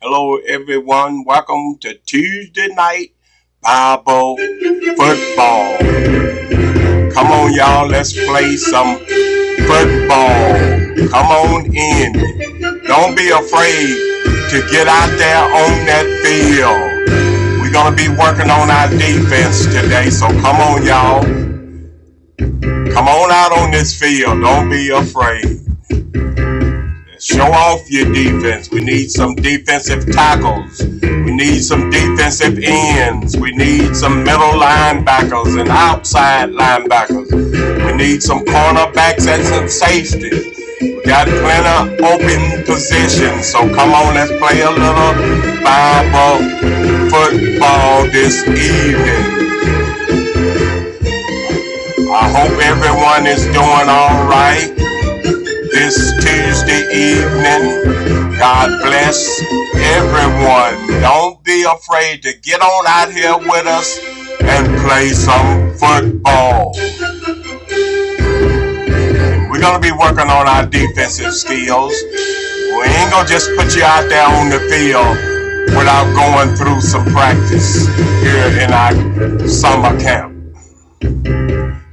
Hello, everyone. Welcome to Tuesday night Bible football. Come on, y'all. Let's play some football. Come on in. Don't be afraid to get out there on that field. We're going to be working on our defense today. So come on, y'all. Come on out on this field. Don't be afraid. Show off your defense. We need some defensive tackles. We need some defensive ends. We need some middle linebackers and outside linebackers. We need some cornerbacks and some safeties. We got plenty of open positions. So come on, let's play a little Bible football this evening. I hope everyone is doing all right this Tuesday evening. God bless everyone. Don't be afraid to get on out here with us and play some football. We're going to be working on our defensive skills. We ain't going to just put you out there on the field without going through some practice here in our summer camp.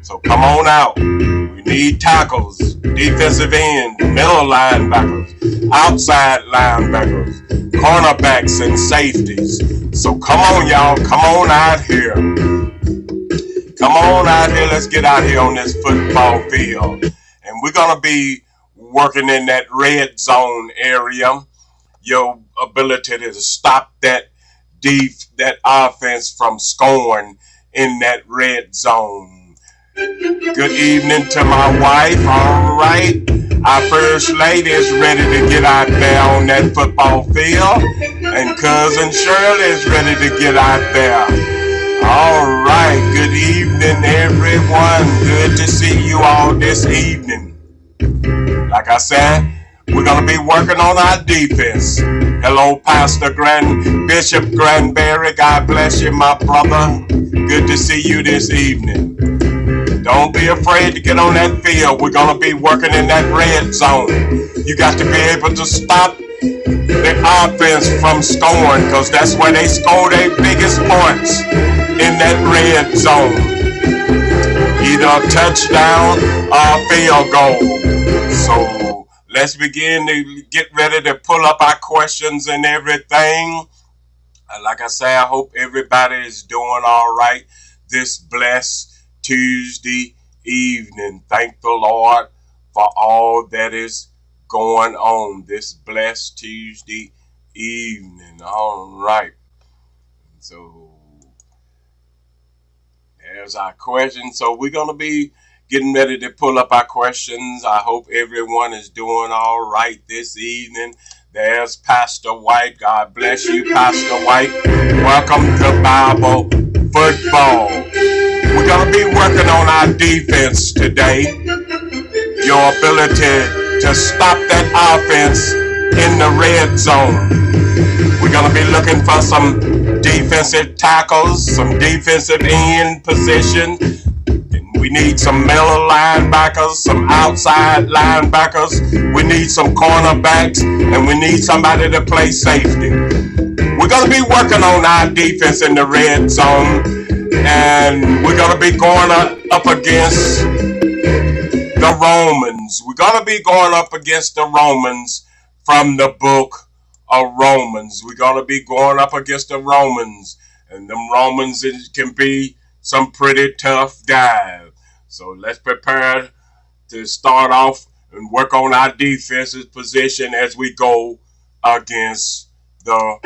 So come on out. We need tackles, defensive ends, middle linebackers, outside linebackers, cornerbacks, and safeties. So come on, y'all. Come on out here. Come on out here. Let's get out here on this football field. And we're going to be working in that red zone area. Your ability to stop that offense from scoring in that red zone. Good evening to my wife. All right. Our first lady is ready to get out there on that football field. And cousin Shirley is ready to get out there. All right. Good evening, everyone. Good to see you all this evening. Like I said, we're going to be working on our defense. Hello, Pastor Bishop Granberry. God bless you, my brother. Good to see you this evening. Don't be afraid to get on that field. We're going to be working in that red zone. You got to be able to stop the offense from scoring, because that's where they score their biggest points, in that red zone. Either a touchdown or a field goal. So let's begin to get ready to pull up our questions and everything. Like I say, I hope everybody is doing all right this blessed Tuesday evening. Thank the Lord for all that is going on this blessed Tuesday evening. All right. So there's our question. So we're going to be getting ready to pull up our questions. I hope everyone is doing all right this evening. There's Pastor White. God bless you, Pastor White. Welcome to Bible football. We're going to be working on our defense today. Your ability to stop that offense in the red zone. We're going to be looking for some defensive tackles, some defensive end position. We need some middle linebackers, some outside linebackers. We need some cornerbacks, and we need somebody to play safety. We're going to be working on our defense in the red zone. And we're going to be going up against the Romans. We're going to be going up against the Romans from the book of Romans. We're going to be going up against the Romans. And them Romans can be some pretty tough guys. So let's prepare to start off and work on our defensive position as we go against the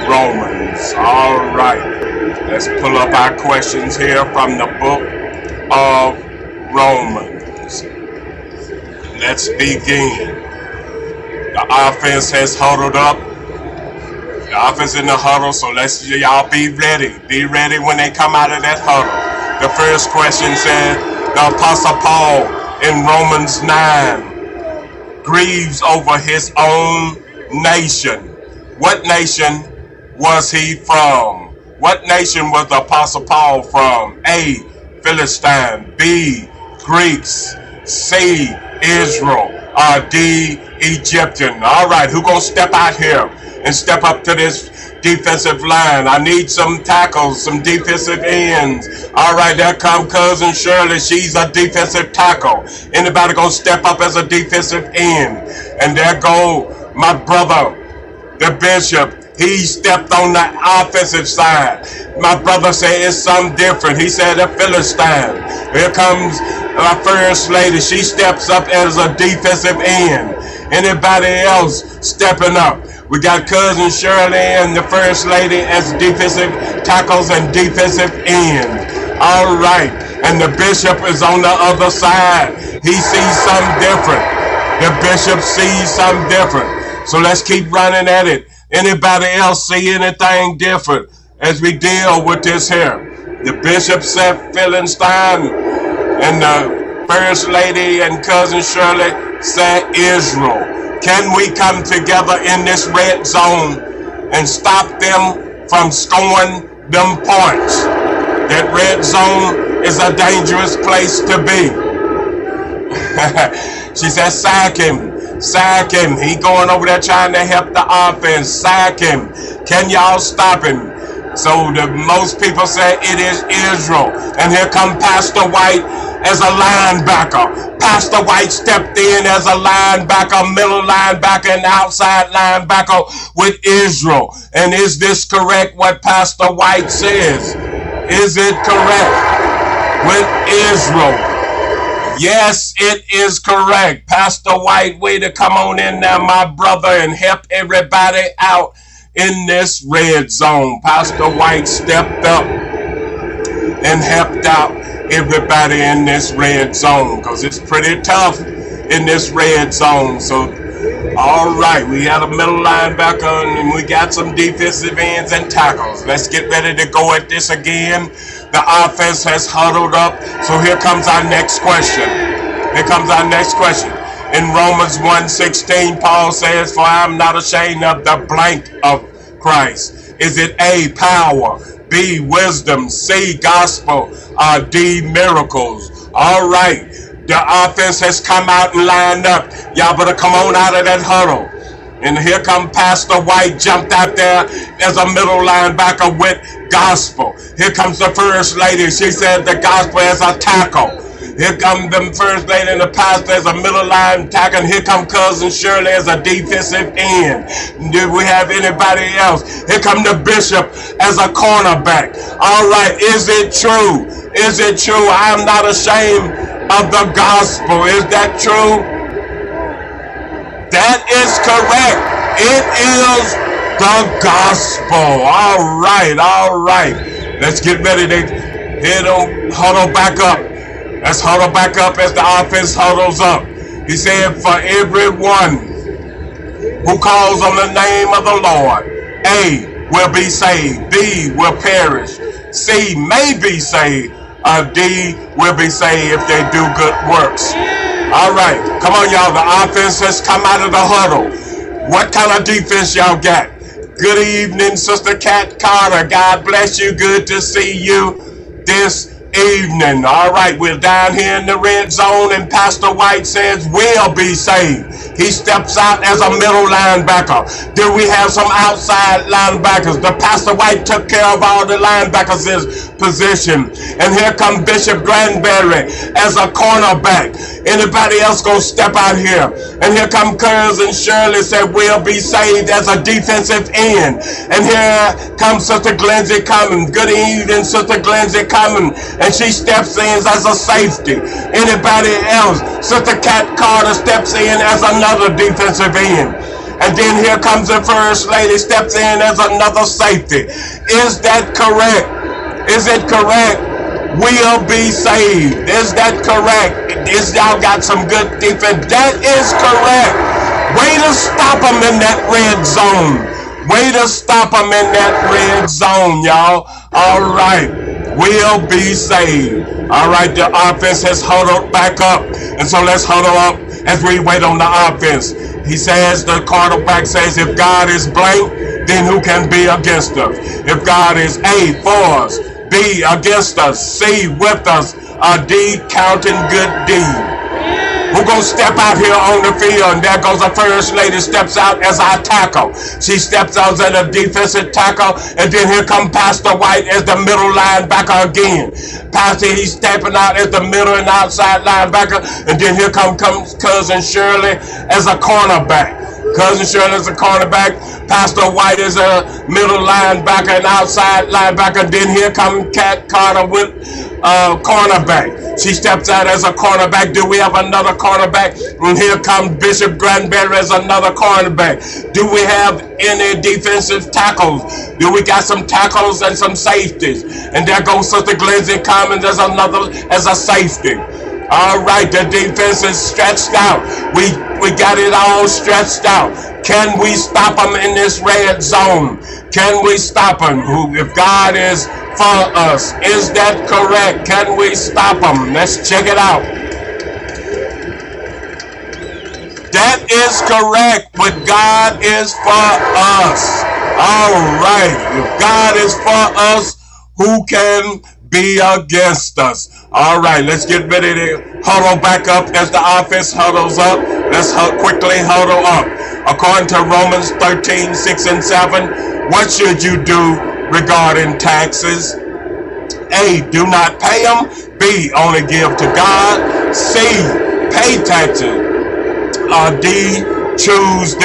Romans. All right. Let's pull up our questions here from the book of Romans. Let's begin. The offense has huddled up. The offense in the huddle, so let's y'all be ready. Be ready when they come out of that huddle. The first question said, the Apostle Paul in Romans 9 grieves over his own nation. What nation was he from? What nation was the Apostle Paul from? A, Philistine. B, Greeks. C, Israel. D, Egyptian. All right, who gonna step out here and step up to this defensive line? I need some tackles, some defensive ends. All right, there come Cousin Shirley. She's a defensive tackle. Anybody gonna step up as a defensive end? And there go my brother, the bishop. He stepped on the offensive side. My brother said it's something different. He said the Philistine. Here comes my first lady. She steps up as a defensive end. Anybody else stepping up? We got Cousin Shirley and the first lady as defensive tackles and defensive ends. All right. And the bishop is on the other side. He sees something different. The bishop sees something different. So let's keep running at it. Anybody else see anything different as we deal with this here? The bishop said Philistine, and the first lady and Cousin Shirley said Israel. Can we come together in this red zone and stop them from scoring them points? That red zone is a dangerous place to be. She said sack him. Sack him. He going over there trying to help the offense. Sack him. Can y'all stop him? So most people say it is Israel. And here come Pastor White as a linebacker. Pastor White stepped in as a linebacker, middle linebacker, and outside linebacker with Israel. And is this correct what Pastor White says? Is it correct with Israel? Yes, it is correct. Pastor White, way to come on in there, my brother, and help everybody out in this red zone. Pastor White stepped up and helped out everybody in this red zone because it's pretty tough in this red zone. So, all right, we had a middle linebacker and we got some defensive ends and tackles. Let's get ready to go at this again. The offense has huddled up. So here comes our next question. Here comes our next question. In Romans 1:16, Paul says, for I am not ashamed of the blank of Christ. Is it A, power, B, wisdom, C, gospel, D, miracles? All right. The offense has come out and lined up. Y'all better come on out of that huddle. And here come Pastor White, jumped out there as a middle linebacker with gospel. Here comes the first lady. She said the gospel as a tackle. Here come the first lady and the pastor as a middle line tackle. And here come Cousin Shirley as a defensive end. Do we have anybody else? Here come the bishop as a cornerback. All right, is it true? Is it true? I am not ashamed of the gospel. Is that true? That is correct. It is the gospel. All right, all right. Let's get ready to huddle back up. Let's huddle back up as the offense huddles up. He said, for everyone who calls on the name of the Lord, A, will be saved. B, will perish. C, may be saved. D, will be saved if they do good works. All right, come on, y'all. The offense has come out of the huddle. What kind of defense y'all got? Good evening, Sister Kat Carter. God bless you. Good to see you this evening. All right, we're down here in the red zone, and Pastor White says will be saved. He steps out as a middle linebacker. Then we have some outside linebackers. The Pastor White took care of all the linebackers' position. And here comes Bishop Granberry as a cornerback. Anybody else gonna step out here? And here comes Cousin Shirley said will be saved as a defensive end. And here comes Sister Glenzie Cummins. Good evening, Sister Glenzie Cummins. And she steps in as a safety. Anybody else? Sister Kat Carter steps in as another defensive end. And then here comes the first lady, steps in as another safety. Is that correct? Is it correct? Will be saved. Is that correct? Is y'all got some good defense? That is correct. Way to stop them in that red zone. Way to stop them in that red zone, y'all. All right. Will be saved. All right, the offense has huddled back up. And so let's huddle up as we wait on the offense. He says, the quarterback says, if God is blank, then who can be against us? If God is A, for us, B, against us, C, with us, D, counting good deeds. Who gonna step out here on the field? And there goes the first lady, steps out as our tackle. She steps out as a defensive tackle, and then here come Pastor White as the middle linebacker again. Pastor, he's stepping out as the middle and outside linebacker, and then here comes Cousin Shirley as a cornerback. Cousin Shirley is a cornerback. Pastor White is a middle linebacker and outside linebacker. Then here comes Cat Carter with cornerback. She steps out as a cornerback. Do we have another cornerback? And here comes Bishop Granberry as another cornerback. Do we have any defensive tackles? Do we got some tackles and some safeties? And there goes Sister Glenzie Commons as a safety. All right, the defense is stretched out. We got it all stretched out. Can we stop them in this red zone? Can we stop them? If God is for us, is that correct? Can we stop them? Let's check it out. That is correct. But God is for us. All right. If God is for us, who can be against us? All right, let's get ready to huddle back up as the offense huddles up. Let's quickly huddle up. According to Romans 13, 6 and 7, what should you do regarding taxes? A, do not pay them. B, only give to God. C, pay taxes. D, choose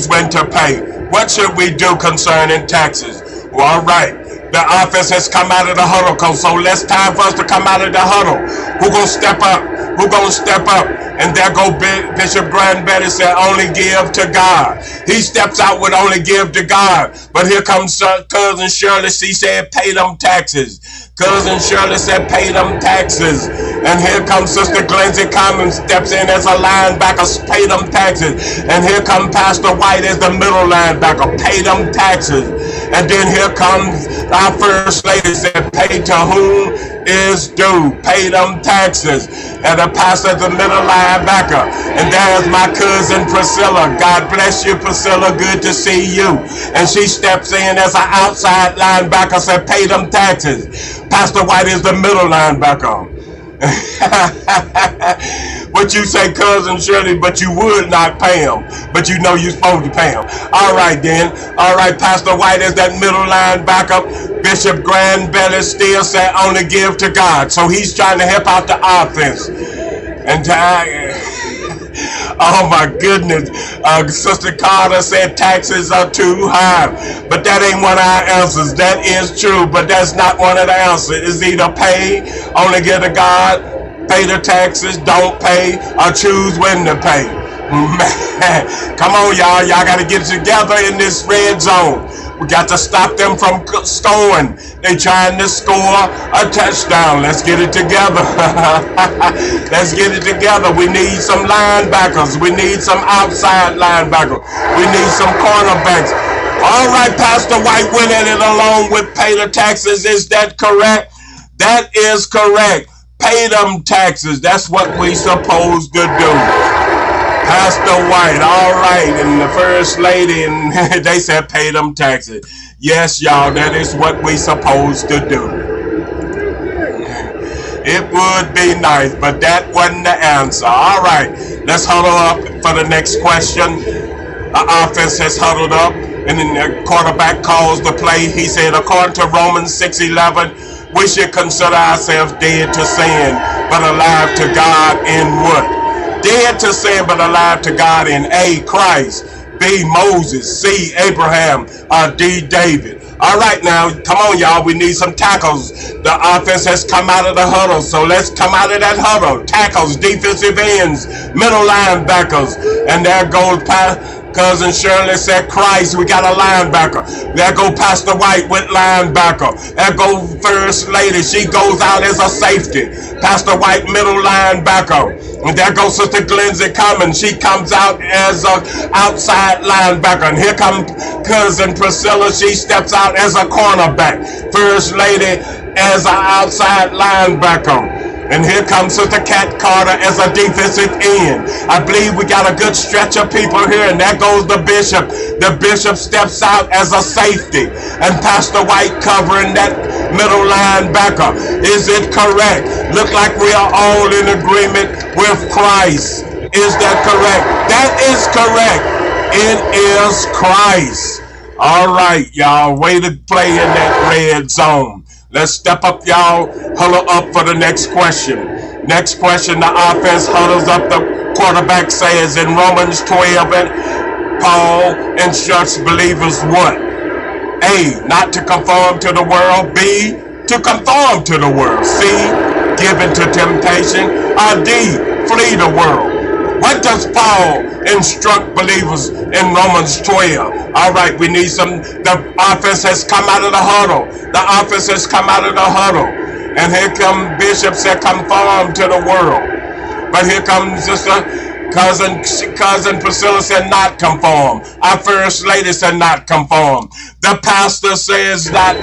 when to pay. What should we do concerning taxes? Well, all right. The offense has come out of the huddle, so let's time for us to come out of the huddle. Who gonna step up? Who gonna step up? And there go Bishop Granberry said, only give to God. He steps out with only give to God. But here comes Cousin Shirley. She said, pay them taxes. Cousin Shirley said, pay them taxes. And here comes Sister Glenzie Commons, steps in as a linebacker, pay them taxes. And here comes Pastor White as the middle linebacker, pay them taxes. And then here comes our first lady, said, pay to whom is due, pay them taxes. And the pastor is the middle linebacker. And there's my cousin Priscilla. God bless you, Priscilla, good to see you. And she steps in as an outside linebacker, said, pay them taxes. Pastor White is the middle linebacker. What you say, Cousin Shirley, but you would not pay him, but you know you're supposed to pay him. All right then. All right, Pastor White is that middle linebacker. Bishop Granberry still said only give to God, so he's trying to help out the offense. And oh my goodness, Sister Carter said taxes are too high, but that ain't one of our answers. That is true, but that's not one of the answers. It's either pay, only give to God, pay the taxes, don't pay, or choose when to pay. Man, come on, y'all got to get together in this red zone. We got to stop them from scoring. They trying to score a touchdown. Let's get it together. Let's get it together. We need some linebackers. We need some outside linebackers. We need some cornerbacks. All right, Pastor White went in it along with pay the taxes. Is that correct? That is correct. Pay them taxes. That's what we supposed to do. Pastor White, all right, and the first lady, and they said pay them taxes. Yes, y'all, that is what we supposed to do. It would be nice, but that wasn't the answer. All right, let's huddle up for the next question. The offense has huddled up, and then the quarterback calls the play. He said, according to Romans 6:11, we should consider ourselves dead to sin, but alive to God in what? Dead to sin, but alive to God in A, Christ, B, Moses, C, Abraham, D, David. All right, now, come on, y'all. We need some tackles. The offense has come out of the huddle, so let's come out of that huddle. Tackles, defensive ends, middle linebackers. And there goes Cousin Shirley said Christ. We got a linebacker. There go Pastor White with linebacker. There go First Lady. She goes out as a safety. Pastor White, middle linebacker. And there goes Sister Glenzie Commons. She comes out as an outside linebacker. And here comes Cousin Priscilla. She steps out as a cornerback. First Lady as an outside linebacker. And here comes Sister Kat Carter as a defensive end. I believe we got a good stretch of people here, and there goes the bishop. The bishop steps out as a safety, and Pastor White covering that middle linebacker. Is it correct? Look like we are all in agreement with Christ. Is that correct? That is correct. It is Christ. All right, y'all. Way to play in that red zone. Let's step up, y'all. Huddle up for the next question. Next question, the offense huddles up. The quarterback says in Romans 12, and Paul instructs believers what? A, not to conform to the world. B, to conform to the world. C, given to temptation. Or D, flee the world. What does Paul instruct believers in Romans 12? All right, we need some. The offense has come out of the huddle. The offense has come out of the huddle. And here come Bishop said, conform to the world. But here comes Sister Cousin Priscilla said, not conform. Our First Lady said, not conform. The pastor says, not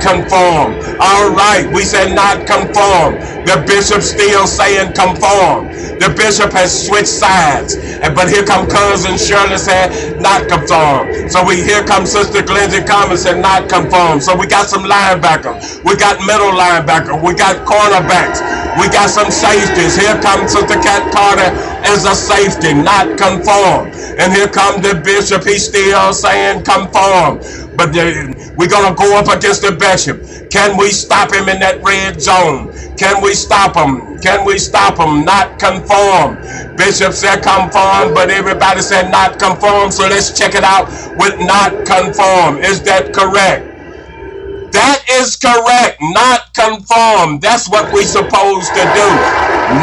conform. All right, we said not conform. The bishop still saying conform. The bishop has switched sides. But here come Cousin Shirley said not conform. So here comes Sister Lindsay Commons said not conform. So we got some linebackers. We got middle linebacker. We got cornerbacks. We got some safeties. Here comes Sister Kat Carter as a safety, not conform. And here comes the bishop. He's still saying conform. But we're going to go up against the bishop. Can we stop him in that red zone? Can we stop him? Can we stop him? Not conform. Bishop said conform, but everybody said not conform. So let's check it out with not conform. Is that correct? That is correct. Not conform. That's what we're supposed to do.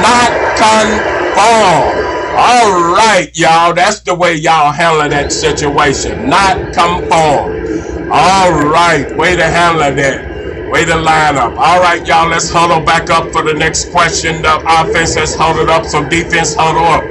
Not conform. All right, y'all. That's the way y'all handle that situation. Not conform. All right. Way to handle that. Way to line up. All right, y'all. Let's huddle back up for the next question. The offense has huddled up, so defense huddle up.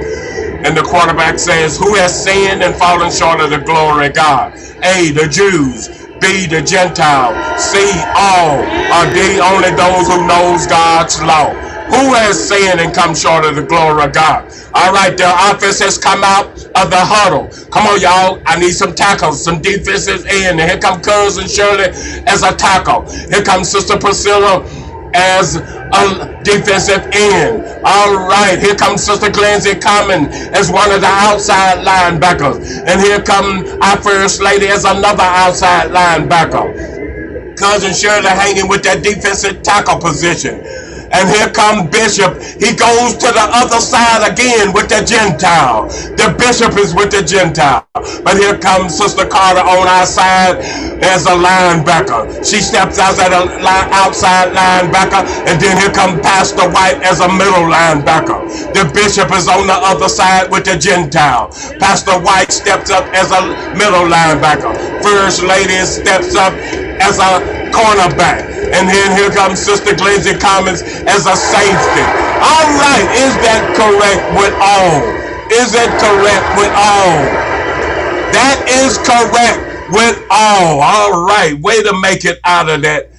And the quarterback says, who has sinned and fallen short of the glory of God? A, the Jews. B, the Gentile. C, all. Or D, only those who knows God's law. Who has sinned and come short of the glory of God? All right, the offense has come out of the huddle. Come on, y'all. I need some tackles, some defensive end. And here comes Cousin Shirley as a tackle. Here comes Sister Priscilla as a defensive end. All right, here comes Sister Lindsay Common as one of the outside linebackers. And here comes our First Lady as another outside linebacker. Cousin Shirley hanging with that defensive tackle position. And here comes Bishop. He goes to the other side again with the Gentile. The bishop is with the Gentile. But here comes Sister Carter on our side as a linebacker. She steps out as an outside linebacker. And then here comes Pastor White as a middle linebacker. The bishop is on the other side with the Gentile. Pastor White steps up as a middle linebacker. First Lady steps up as a cornerback. And then here comes Sister Lindsay Commons as a safety. All right, is that correct with all? Is it correct with all? That is correct with all. All right, way to make it out of that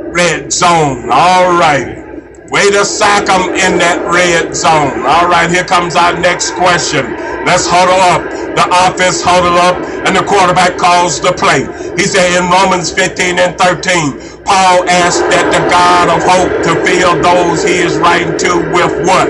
red zone. All right, way to sack them in that red zone. All right, here comes our next question. Let's huddle up. The offense huddle up, and the quarterback calls the play. He said in Romans 15 and 13, Paul asked that the God of hope to fill those he is writing to with what?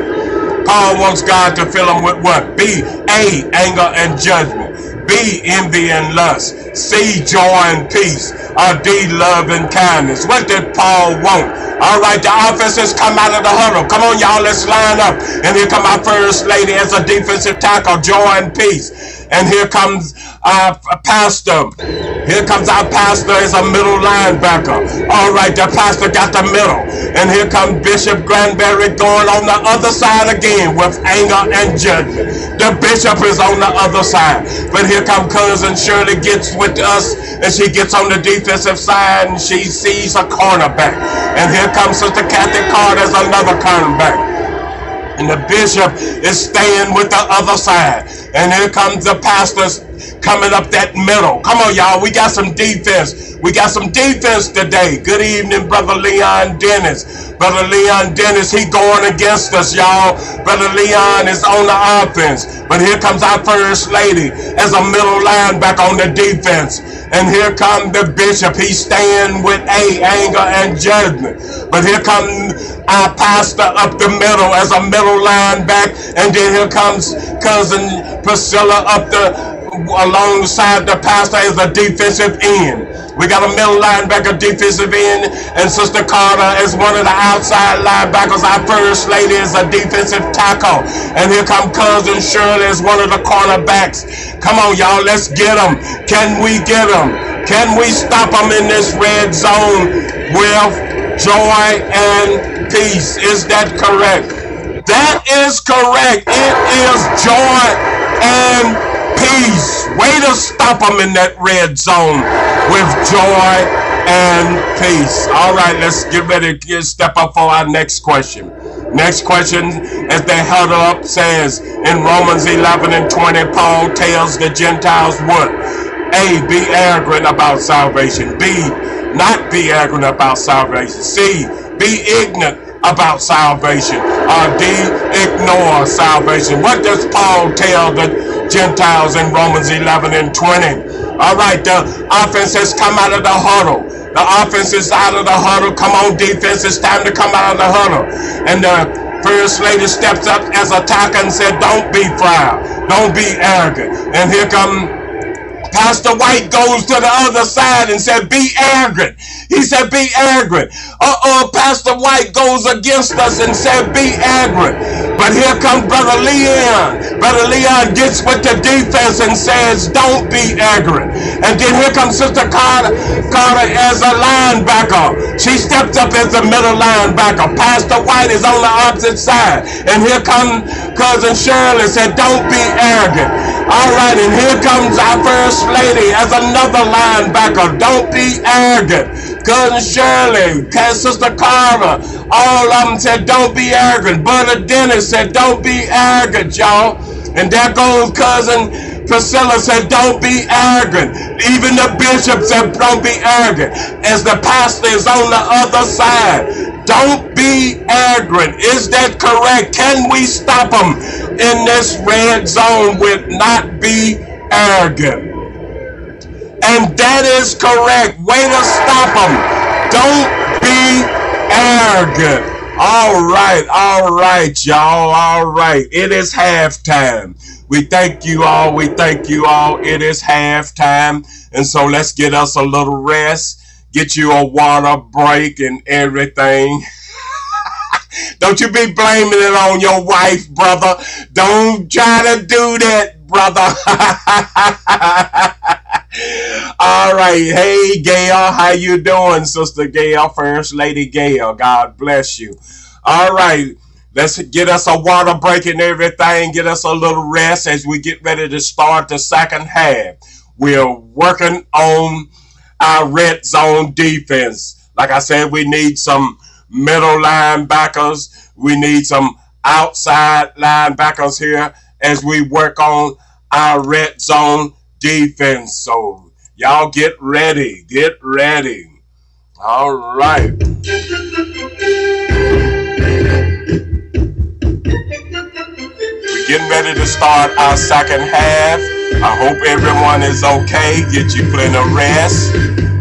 Paul wants God to fill them with what? B, A, anger and judgment. B, envy and lust. C, joy and peace. Or D, love and kindness. What did Paul want? All right, the offense has come out of the huddle. Come on, y'all, let's line up. And here come our First Lady as a defensive tackle, joy and peace. And here comes our pastor. Here comes our pastor as a middle linebacker. All right, the pastor got the middle. And here comes Bishop Granberry going on the other side again with anger and judgment. The bishop is on the other side. But here comes Cousin Shirley gets with us, and she gets on the defensive side, and she sees a cornerback. And here comes Sister Kathy Carter as another cornerback. And the bishop is staying with the other side. And here comes the pastor coming up that middle. Come on, y'all. We got some defense. We got some defense today. Good evening, Brother Leon Dennis. Brother Leon Dennis, he going against us, y'all. Brother Leon is on the offense. But here comes our first lady as a middle linebacker on the defense. And here comes the bishop. He's staying with anger and judgment. But here comes our pastor up the middle as a middle linebacker. And then here comes cousin Priscilla up alongside the pastor as a defensive end. We got a middle linebacker, defensive end, and Sister Carter is one of the outside linebackers. Our first lady is a defensive tackle. And here come cousin Shirley as one of the cornerbacks. Come on, y'all, let's get them. Can we get them? Can we stop them in this red zone with joy and peace? Is that correct? That is correct. It is joy and peace. Way to stop them in that red zone with joy and peace. All right, let's get ready to step up for our next question. Next question, as they huddle up, says in Romans 11 and 20, Paul tells the Gentiles what? A, be arrogant about salvation. B, not be arrogant about salvation. C, be ignorant about salvation. Or D, ignore salvation. What does Paul tell the Gentiles in Romans 11 and 20? All right, the offense has come out of the huddle. The offense is out of the huddle. Come on, defense, it's time to come out of the huddle. And the first lady steps up as a attacker and said, don't be proud. Don't be arrogant. And here come Pastor White goes to the other side and said, be arrogant. He said, be arrogant. Pastor White goes against us and said, be arrogant. But here comes Brother Leon. Brother Leon gets with the defense and says, don't be arrogant. And then here comes Sister Carter as a linebacker. She steps up as a middle linebacker. Pastor White is on the opposite side. And here comes Cousin Shirley and said, don't be arrogant. All right, and here comes our first lady as another linebacker. Don't be arrogant. Cousin Shirley, Sister Carter, all of them said, don't be arrogant. Brother Dennis said, don't be arrogant, y'all. And there goes Cousin Priscilla said, don't be arrogant. Even the bishop said, don't be arrogant. As the pastor is on the other side. Don't be arrogant. Is that correct? Can we stop them in this red zone with not be arrogant? And that is correct. Way to stop them. Don't be arrogant. All right, y'all. All right. It is halftime. We thank you all. We thank you all. It is halftime. And so let's get us a little rest. Get you a water break and everything. Don't you be blaming it on your wife, brother. Don't try to do that, brother. All right. Hey, Gail. How you doing, Sister Gail? First Lady Gail. God bless you. All right. Let's get us a water break and everything. Get us a little rest as we get ready to start the second half. We're working on our red zone defense. Like I said, we need some middle linebackers. We need some outside linebackers here as we work on our red zone defense. So y'all get ready. Get ready. All right. We're getting ready to start our second half. I hope everyone is okay. Get you plenty of rest.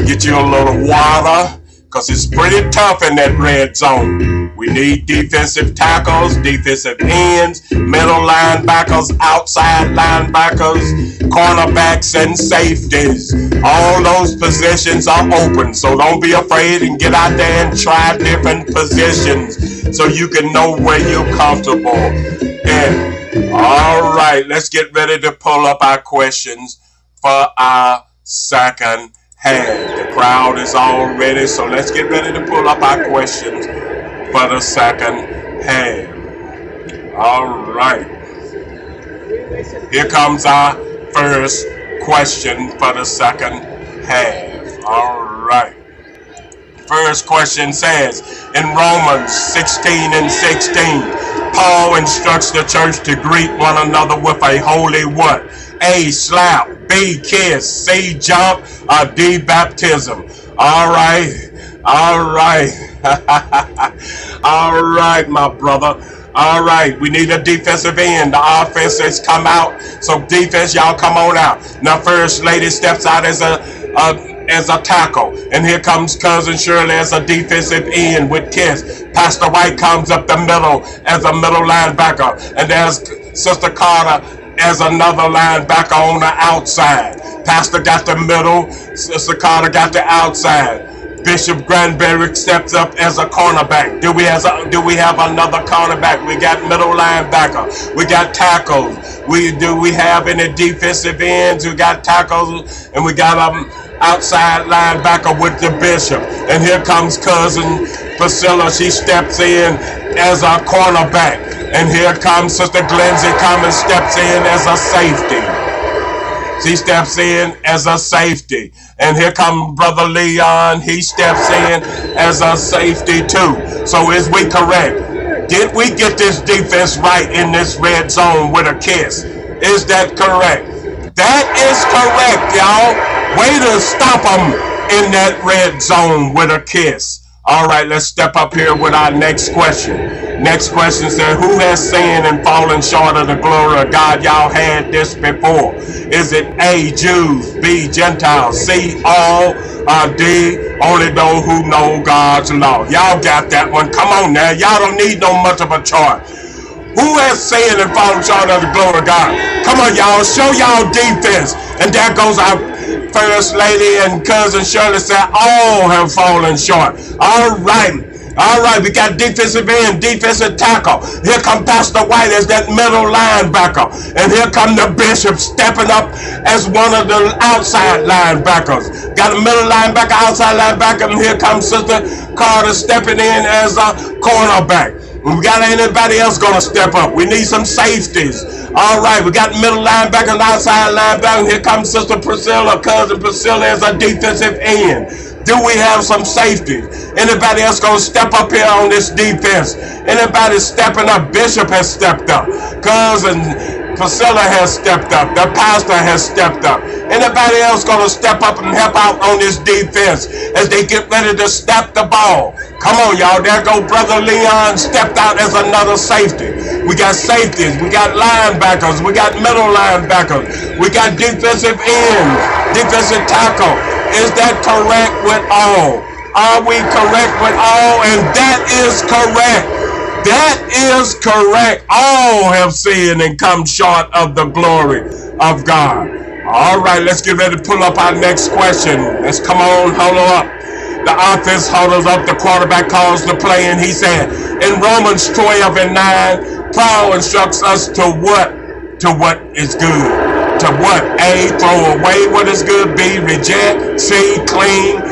Get you a little water. Because it's pretty tough in that red zone. We need defensive tackles, defensive ends, middle linebackers, outside linebackers, cornerbacks, and safeties. All those positions are open. So don't be afraid and get out there and try different positions so you can know where you're comfortable. And all right, let's get ready to pull up our questions for our second half. The crowd is all ready, so let's get ready to pull up our questions for the second half. All right. Here comes our first question for the second half. All right. First question says, in Romans 16 and 16, Paul instructs the church to greet one another with a holy what? A, slap. B, kiss. C, jump. D, baptism. All right. All right. All right, my brother. All right, we need a defensive end. The offense has come out, so defense, y'all come on out. Now, first lady steps out as a tackle, and here comes cousin Shirley as a defensive end with Kiss. Pastor White comes up the middle as a middle linebacker, and there's Sister Carter as another linebacker on the outside. Pastor got the middle, Sister Carter got the outside. Bishop Granberry steps up as a cornerback. Do we have another cornerback? We got middle linebacker. We got tackles. Do we have any defensive ends? We got tackles, and we got outside linebacker with the Bishop. And here comes cousin Priscilla. She steps in as a cornerback. And here comes Sister Glenzie coming, steps in as a safety. She steps in as a safety. And here comes Brother Leon. He steps in as a safety too. So is we correct? Did we get this defense right in this red zone with a kiss? Is that correct? That is correct, y'all. Way to stop them in that red zone with a kiss. All right, let's step up here with our next question. Next question said, who has sinned and fallen short of the glory of God? Y'all had this before. Is it A, Jews, B, Gentiles, C, all, or D, only those who know God's law? Y'all got that one. Come on now. Y'all don't need no much of a chart. Who has sinned and fallen short of the glory of God? Come on, y'all. Show y'all defense. And there goes our first lady and cousin Shirley said, all have fallen short. All right. All right, we got defensive end, defensive tackle. Here come Pastor White as that middle linebacker. And here come the Bishop stepping up as one of the outside linebackers. Got a middle linebacker, outside linebacker, and here comes Sister Carter stepping in as a cornerback. We got anybody else gonna step up? We need some safeties. All right, we got middle linebacker and outside linebacker. Here comes Sister Priscilla, cousin Priscilla as a defensive end. Do we have some safety? Anybody else gonna step up here on this defense? Anybody stepping up? Bishop has stepped up. Cousin Priscilla has stepped up. The pastor has stepped up. Anybody else gonna step up and help out on this defense as they get ready to snap the ball? Come on, y'all. There go Brother Leon stepped out as another safety. We got safeties. We got linebackers. We got middle linebackers. We got defensive ends, defensive tackle. Is that correct with all? Are we correct with all? And that is correct. That is correct. All have sinned and come short of the glory of God. All right, let's get ready to pull up our next question. Let's come on, huddle up. The offense huddles up. The quarterback calls the play, and he said, in Romans 12 and 9, Paul instructs us to what? To what is good. To what? A, throw away what is good. B, reject. C, clean.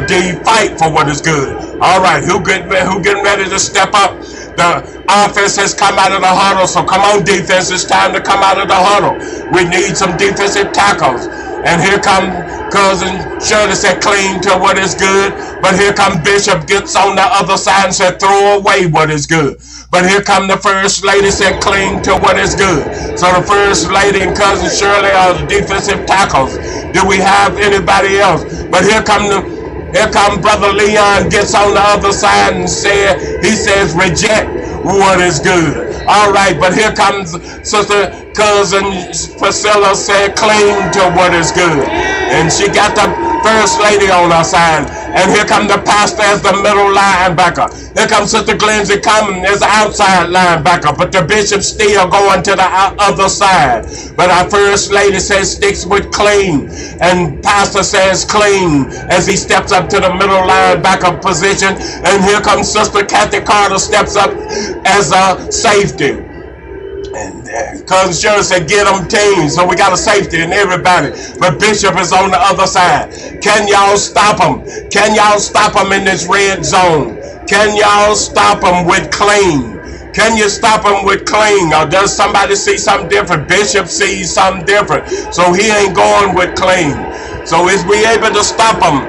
D, fight for what is good. All right, who getting ready to step up? The offense has come out of the huddle, so come on, defense. It's time to come out of the huddle. We need some defensive tackles. And here come cousin Shirley said, clean to what is good. But here come Bishop gets on the other side and said, throw away what is good. But here come the first lady said, cling to what is good. So the first lady and cousin Shirley are the defensive tackles. Do we have anybody else? But here come Brother Leon gets on the other side and he says, reject what is good. All right, but here comes Sister Cousin Priscilla said, cling to what is good. And she got the first lady on her side. And here comes the pastor as the middle linebacker. Here comes Sister Glenzie coming as the outside linebacker. But the bishop still going to the other side. But our first lady says sticks with clean. And pastor says clean as he steps up to the middle linebacker position. And here comes Sister Kathy Carter steps up as a safety. And cousin Shirley said, get them teams. So we got a safety in everybody. But Bishop is on the other side. Can y'all stop them? Can y'all stop them in this red zone? Can y'all stop them with clean? Can you stop them with clean? Or does somebody see something different? Bishop sees something different. So he ain't going with clean. So is we able to stop them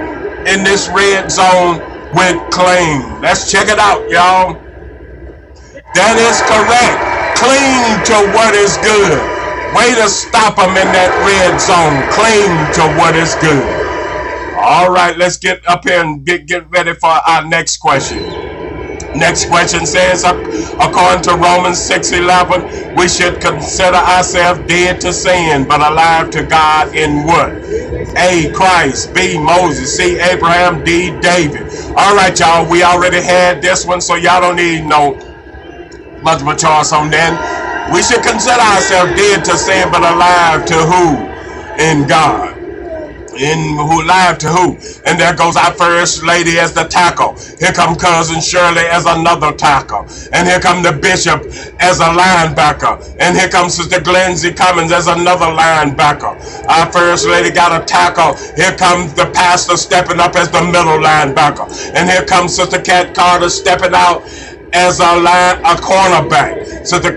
in this red zone with clean? Let's check it out, y'all. That is correct. Cling to what is good. Way to stop them in that red zone. Cling to what is good. All right, let's get up here and get ready for our next question. Next question says, according to Romans 6:11, we should consider ourselves dead to sin, but alive to God in what? A, Christ. B, Moses. C, Abraham. D, David. All right, y'all, we already had this one, so y'all don't need no much of a choice on that. We should consider ourselves dead to sin, but alive to who? In God. In who live to who? And there goes our first lady as the tackle. Here come cousin Shirley as another tackle. And here come the bishop as a linebacker. And here comes Sister Glenzie Cummins as another linebacker. Our first lady got a tackle. Here comes the pastor stepping up as the middle linebacker. And here comes Sister Kat Carter stepping out as a cornerback. Sister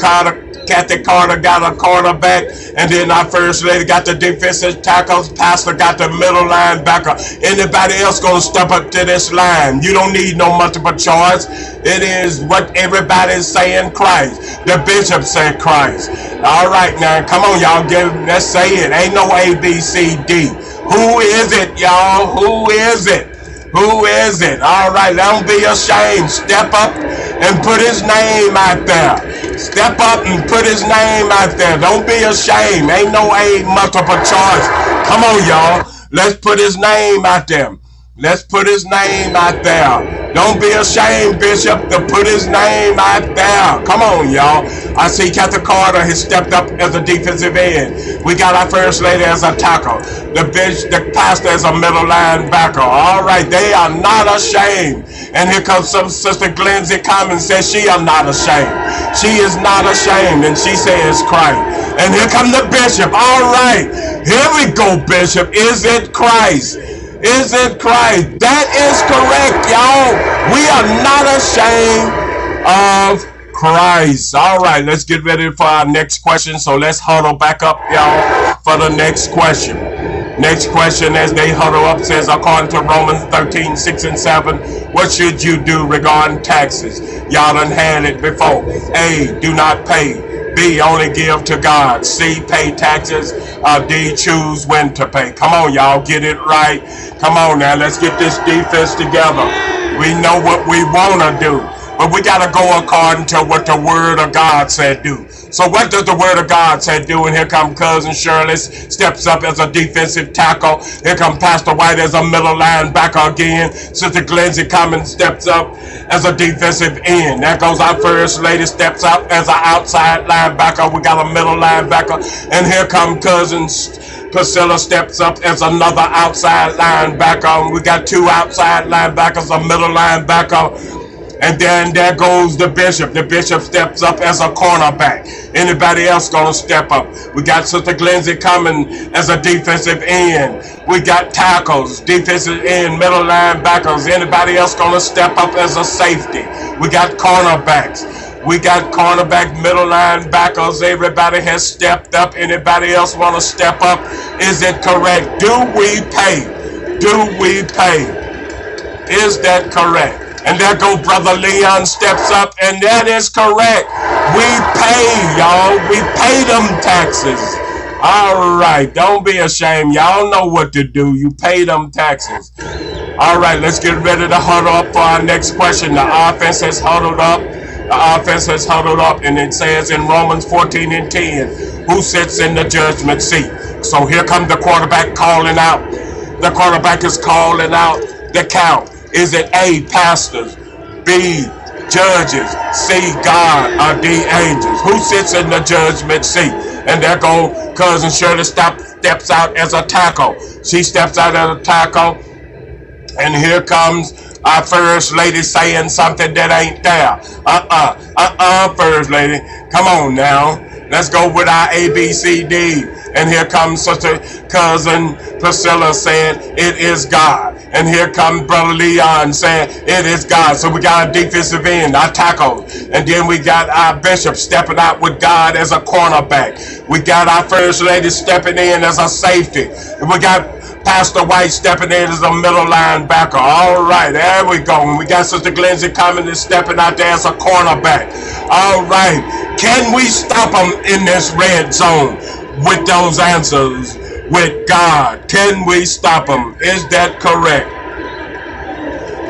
Kathy Carter got a cornerback, and then our first lady got the defensive tackles. Pastor got the middle linebacker. Anybody else gonna step up to this line? You don't need no multiple choice. It is what everybody is saying, Christ. The bishop said Christ. All right, now come on, y'all. Let's say it. Ain't no A, B, C, D. Who is it, y'all? Who is it? Who is it? All right, don't be ashamed. Step up and put his name out there. Step up and put his name out there. Don't be ashamed. Ain't no A multiple choice. Come on, y'all. Let's put his name out there. Let's put his name out there. Don't be ashamed, Bishop, to put his name out there. Come on, y'all. I see Kathy Carter has stepped up as a defensive end. We got our first lady as a tackle. The pastor as a middle linebacker. All right, they are not ashamed. And here comes some Sister Glenzie Commons says she is not ashamed. She is not ashamed, and she says Christ. And here come the bishop. All right, here we go, Bishop. Is it Christ? Is it Christ? That is correct, y'all. We are not ashamed of Christ. All right, let's get ready for our next question. So let's huddle back up, y'all, for the next question. Next question, as they huddle up, says, according to Romans 13:6 and 7, what should you do regarding taxes? Y'all done had it before. A, do not pay. B, only give to God. C, pay taxes. D, choose when to pay. Come on, y'all, get it right. Come on now, let's get this defense together. We know what we want to do, but we got to go according to what the Word of God said do. So what does the Word of God say do? And here come Cousin Shirley, steps up as a defensive tackle. Here come Pastor White as a middle linebacker again. Sister Glenzie Cummins steps up as a defensive end. There goes our first lady, steps up as an outside linebacker. We got a middle linebacker. And here come Cousin Priscilla steps up as another outside linebacker. We got two outside linebackers, a middle linebacker. And then there goes the bishop. The bishop steps up as a cornerback. Anybody else gonna step up? We got Sister Glenzie coming as a defensive end. We got tackles, defensive end, middle linebackers. Anybody else gonna step up as a safety? We got cornerbacks. We got cornerback, middle linebackers. Everybody has stepped up. Anybody else want to step up? Is it correct? Do we pay? Do we pay? Is that correct? And there go Brother Leon steps up, and that is correct. We pay, y'all. We pay them taxes. All right, don't be ashamed. Y'all know what to do. You pay them taxes. All right, let's get ready to huddle up for our next question. The offense has huddled up. The offense has huddled up, and it says in Romans 14 and 10, who sits in the judgment seat? So here comes the quarterback calling out. The quarterback is calling out the count. Is it A, pastors, B, judges, C, God, or D, angels? Who sits in the judgment seat? And there go Cousin Shirley steps out as a tackle. She steps out as a tackle. And here comes our first lady saying something that ain't there. First lady. Come on now. Let's go with our A, B, C, D. And here comes Sister Cousin Priscilla saying, it is God. And here comes Brother Leon saying, it is God. So we got a defensive end, our tackle. And then we got our bishop stepping out with God as a cornerback. We got our first lady stepping in as a safety. And we got Pastor White stepping in as a middle linebacker. All right, there we go. And we got Sister Glenzie coming and stepping out there as a cornerback. All right. Can we stop them in this red zone? with those answers with God. Can we stop them? Is that correct?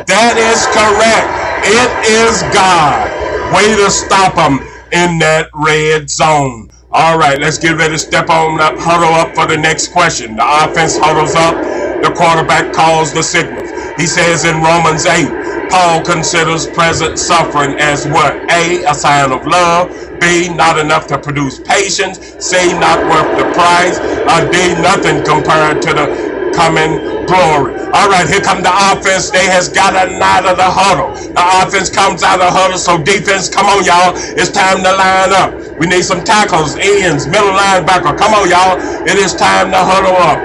That is correct. It is God. Way to stop them in that red zone. All right, let's get ready to step on up, huddle up for the next question. The offense huddles up. The quarterback calls the signals. He says in Romans 8, Paul considers present suffering as what? A sign of love. B, not enough to produce patience. C, not worth the price. D, nothing compared to the coming glory. All right, here come the offense. They has gotten out of the huddle. The offense comes out of the huddle, so defense, come on, y'all. It's time to line up. We need some tackles, ends, middle linebacker. Come on, y'all. It is time to huddle up.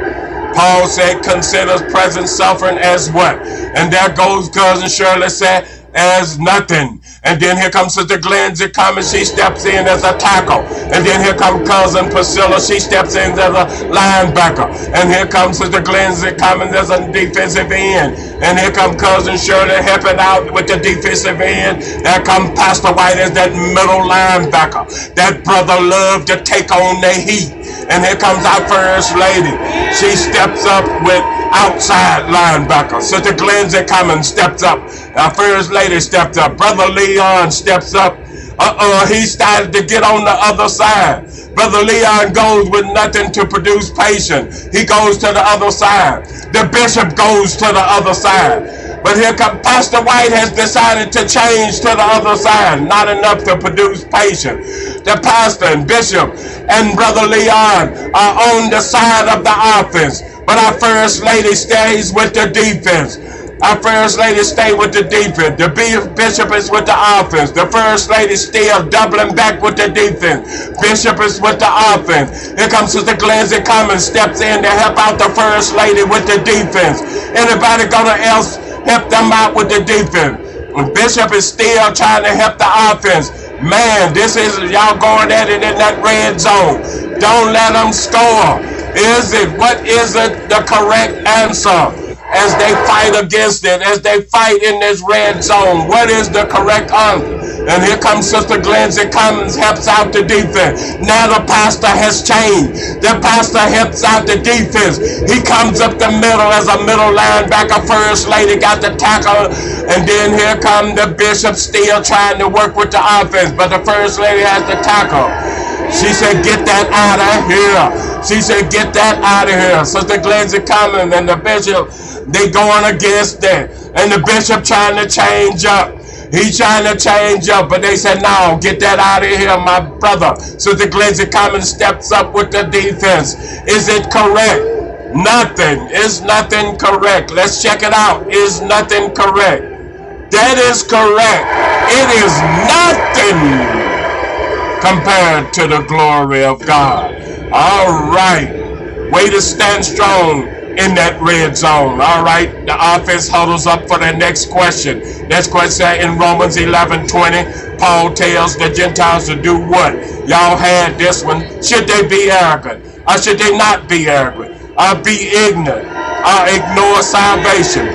Paul said, considers present suffering as what? And there goes Cousin Shirley said, as nothing. And then here comes Sister Glenzie coming. She steps in as a tackle. And then here comes Cousin Priscilla. She steps in as a linebacker. And here comes Sister Glenzie coming as a defensive end. And here comes Cousin Shirley helping out with the defensive end. There comes Pastor White as that middle linebacker. That brother loved to take on the heat. And here comes our First Lady. She steps up with outside linebacker. Sister Glenzie Cummins steps up. Our First Lady steps up. Brother Leon steps up. He started to get on the other side. Brother Leon goes with nothing to produce patience. He goes to the other side. The bishop goes to the other side. But here comes Pastor White has decided to change to the other side. Not enough to produce patience. The pastor and bishop and Brother Leon are on the side of the offense. But our First Lady stays with the defense. Our First Lady stay with the defense. The bishop is with the offense. The First Lady still doubling back with the defense. Bishop is with the offense. Here comes Sister Glenzie Cummins, steps in to help out the First Lady with the defense. Anybody gonna else help them out with the defense? Bishop is still trying to help the offense. Man, this is y'all going at it in that red zone. Don't let them score. What is it the correct answer? As they fight against it, as they fight in this red zone, what is the correct answer? And here comes Sister Glenzie Cummins, helps out the defense. Now the pastor has changed. The pastor helps out the defense. He comes up the middle as a middle linebacker. First Lady got the tackle. And then here comes the bishop still trying to work with the offense. But the First Lady has the tackle. She said, get that out of here. She said, get that out of here. Sister Glenzie Cummins and the bishop, they going against that. And the bishop trying to change up. He's trying to change up, but they said, no, get that out of here, my brother. Sister Glenzie Cummins steps up with the defense. Is it correct? Nothing. Is nothing correct? Let's check it out. Is nothing correct? That is correct. It is nothing compared to the glory of God. All right. Way to stand strong in that red zone. All right. The offense huddles up for the next question. Next question in Romans 11:20. Paul tells the Gentiles to do what? Y'all had this one. Should they be arrogant? Or should they not be arrogant? Or be ignorant? Or ignore salvation?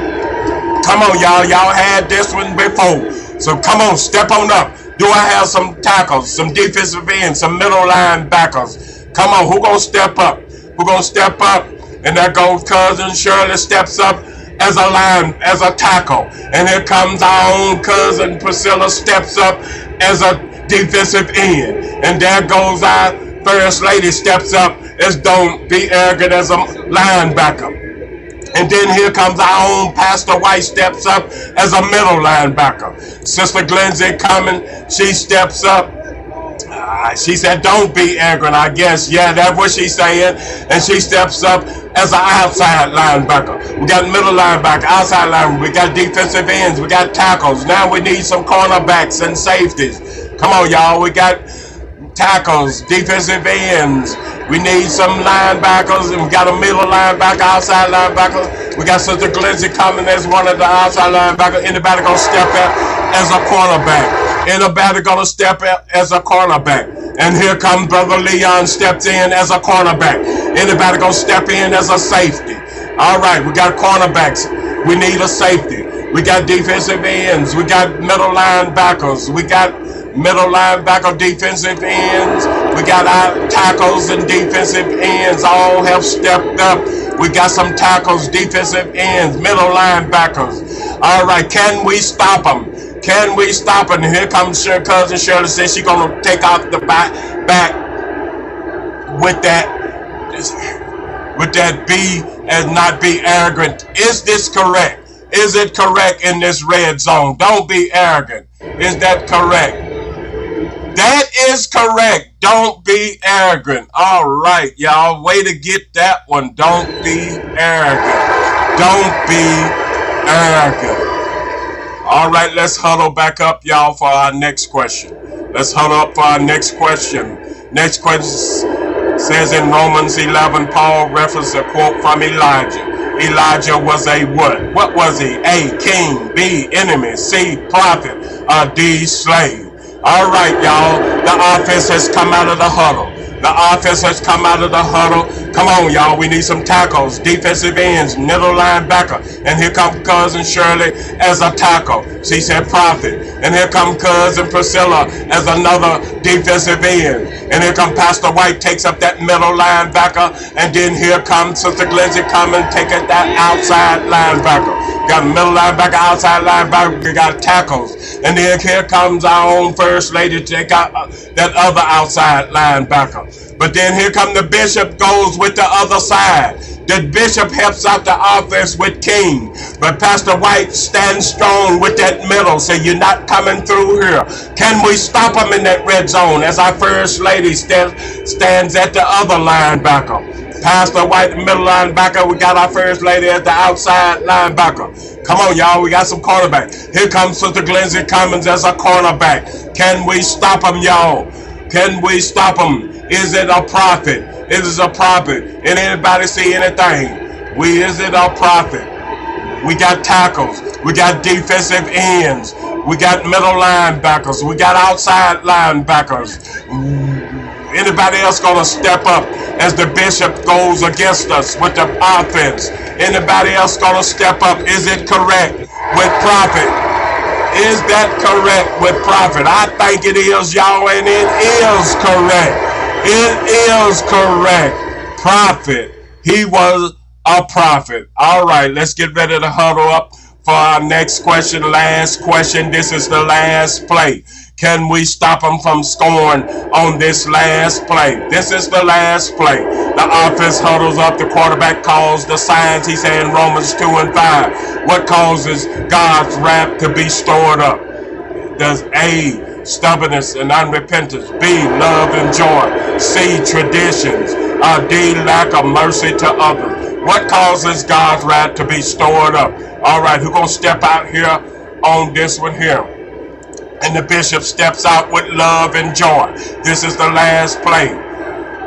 Come on, y'all. Y'all had this one before. So come on, step on up. Do I have some tackles, some defensive ends, some middle linebackers? Come on, who gonna step up? Who gonna step up? And there goes Cousin Shirley steps up as a tackle. And here comes our own Cousin Priscilla steps up as a defensive end. And there goes our First Lady steps up as don't be arrogant as a linebacker. And then here comes our own Pastor White steps up as a middle linebacker. Sister Glenzie Cummins, she steps up. She said, don't be arrogant, I guess. Yeah, that's what she's saying. And she steps up as an outside linebacker. We got middle linebacker, outside linebacker. We got defensive ends. We got tackles. Now we need some cornerbacks and safeties. Come on, y'all. We got tackles, defensive ends. We need some linebackers, and we got a middle linebacker, outside linebacker. We got Sister Glenzie coming as one of the outside linebackers. Anybody gonna step up as a cornerback? Anybody gonna step up as a cornerback? And here comes Brother Leon steps in as a cornerback. Anybody gonna step in as a safety? All right, we got cornerbacks. We need a safety. We got defensive ends. We got middle linebackers. We got middle linebacker, defensive ends. We got our tackles and defensive ends all have stepped up. We got some tackles, defensive ends, middle linebackers. All right, can we stop them? Can we stop it? And here comes cousin Shirley says she's gonna take off the back with that be and not be arrogant. Is this correct? Is it correct in this red zone? Don't be arrogant. Is that correct? That is correct. Don't be arrogant. All right, y'all. Way to get that one. Don't be arrogant. Don't be arrogant. All right, let's huddle back up, y'all, for our next question. Let's huddle up for our next question. Next question says in Romans 11, Paul referenced a quote from Elijah. Elijah was a what? What was he? A, king. B, enemy. C, prophet. D, slave. All right, y'all. The offense has come out of the huddle. The offense has come out of the huddle. Come on, y'all. We need some tackles, defensive ends, middle linebacker. And here comes cousin Shirley as a tackle. She said prophet. And here comes cousin Priscilla as another defensive end. And here comes Pastor White, takes up that middle linebacker. And then here comes Sister Glenzie coming, taking that outside linebacker. Got a middle linebacker, outside linebacker, we got tackles. And then here comes our own first lady to take out that other outside linebacker. But then here come the bishop, goes with the other side. The bishop helps out the offense with King. But Pastor White stands strong with that middle. So you're not coming through here. Can we stop them in that red zone as our first lady stands at the other linebacker? Pastor White, the middle linebacker. We got our first lady at the outside linebacker. Come on, y'all. We got some cornerback. Here comes Sister Glenzie Cummins as a cornerback. Can we stop them, y'all? Can we stop them? Is it a prophet? Is it a prophet? And anybody see anything? Is it a prophet? We got tackles. We got defensive ends. We got middle linebackers. We got outside linebackers. Anybody else gonna step up as the bishop goes against us with the offense? Anybody else gonna step up? Is it correct with prophet? Is that correct with prophet? I think it is, y'all, and it is correct. It is correct. Prophet. He was a prophet. All right, let's get ready to huddle up for our next question. Last question. This is the last play. Can we stop them from scoring on this last play? This is the last play. The offense huddles up. The quarterback calls the signs. He said in Romans 2 and 5. What causes God's wrath to be stored up? Does A, stubbornness and unrepentance. B, love and joy. C, traditions. D, lack of mercy to others. What causes God's wrath to be stored up? All right, who's going to step out here on this one here? And the bishop steps out with love and joy. This is the last play.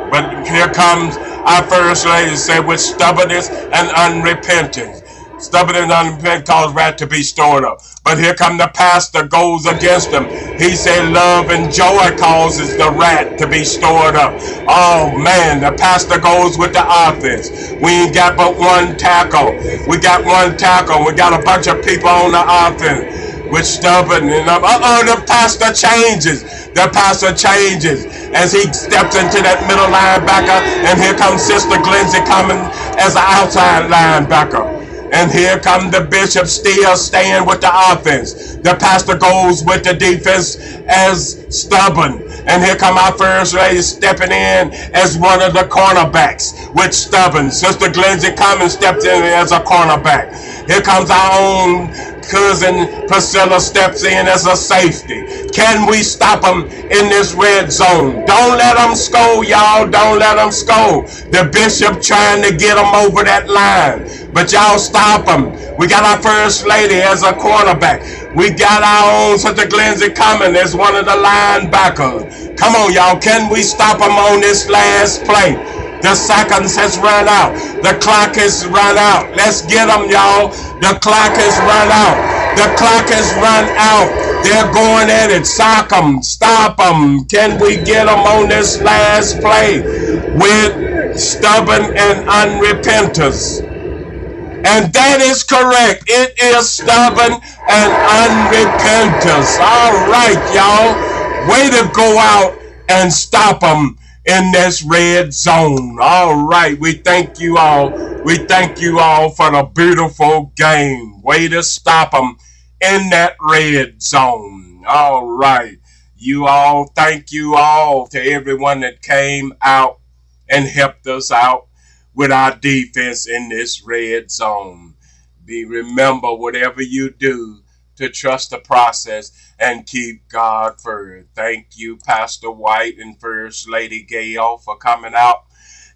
But here comes our first lady, say with stubbornness and unrepentance. Stubborn and unrepentant cause wrath to be stored up. But here come the pastor, goes against them. He said love and joy causes the wrath to be stored up. Oh man, the pastor goes with the offense. We ain't got but one tackle. We got one tackle. We got a bunch of people on the offense with stubborn and the pastor changes. The pastor changes as he steps into that middle linebacker. And here comes Sister Glenzie coming as an outside linebacker. And here come the bishop still staying with the offense. The pastor goes with the defense as stubborn. And here come our first lady stepping in as one of the cornerbacks with stubborn. Sister Glenzie Cummins steps in as a cornerback. Here comes our own cousin Priscilla steps in as a safety. Can we stop them in this red zone? Don't let them score, y'all. Don't let them score. The bishop trying to get them over that line. But y'all stop them. We got our first lady as a quarterback. We got our own Sister Glenzie Cummins as one of the linebackers. Come on, y'all. Can we stop them on this last play? The seconds has run out. The clock has run out. Let's get them, y'all. The clock has run out. The clock has run out. They're going at it. Sock them. Stop them. Can we get them on this last play with stubborn and unrepentance? And that is correct. It is stubborn and unrepentance. All right, y'all. Way to go out and stop them in this red zone. All right. We thank you all. We thank you all for the beautiful game. Way to stop them in that red zone. All right. You all, thank you all to everyone that came out and helped us out with our defense in this red zone. Remember, whatever you do, to trust the process and keep God first. Thank you, Pastor White and First Lady Gail, for coming out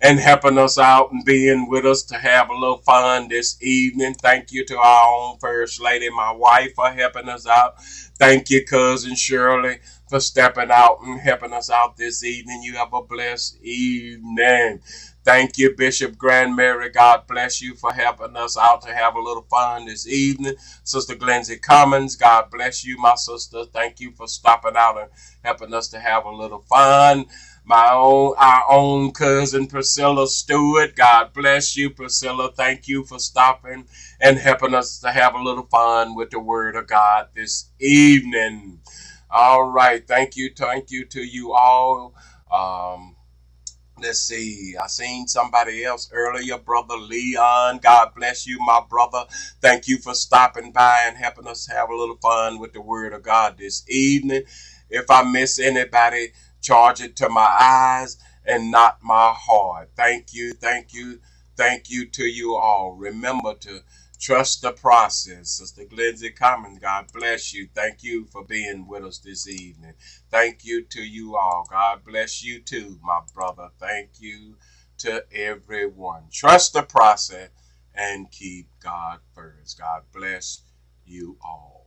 and helping us out and being with us to have a little fun this evening. Thank you to our own First Lady, my wife, for helping us out. Thank you, Cousin Shirley, for stepping out and helping us out this evening. You have a blessed evening. Thank you, Bishop Grand Mary. God bless you for helping us out to have a little fun this evening. Sister Glenzie Cummins, God bless you, my sister. Thank you for stopping out and helping us to have a little fun. Our own cousin Priscilla Stewart, God bless you, Priscilla. Thank you for stopping and helping us to have a little fun with the Word of God this evening. All right, thank you to you all. Let's see. I seen somebody else earlier, Brother Leon. God bless you, my brother. Thank you for stopping by and helping us have a little fun with the Word of God this evening. If I miss anybody, charge it to my eyes and not my heart. Thank you, thank you to you all. Remember to trust the process. Sister Glenzie Commons, God bless you. Thank you for being with us this evening. Thank you to you all. God bless you too, my brother. Thank you to everyone. Trust the process and keep God first. God bless you all.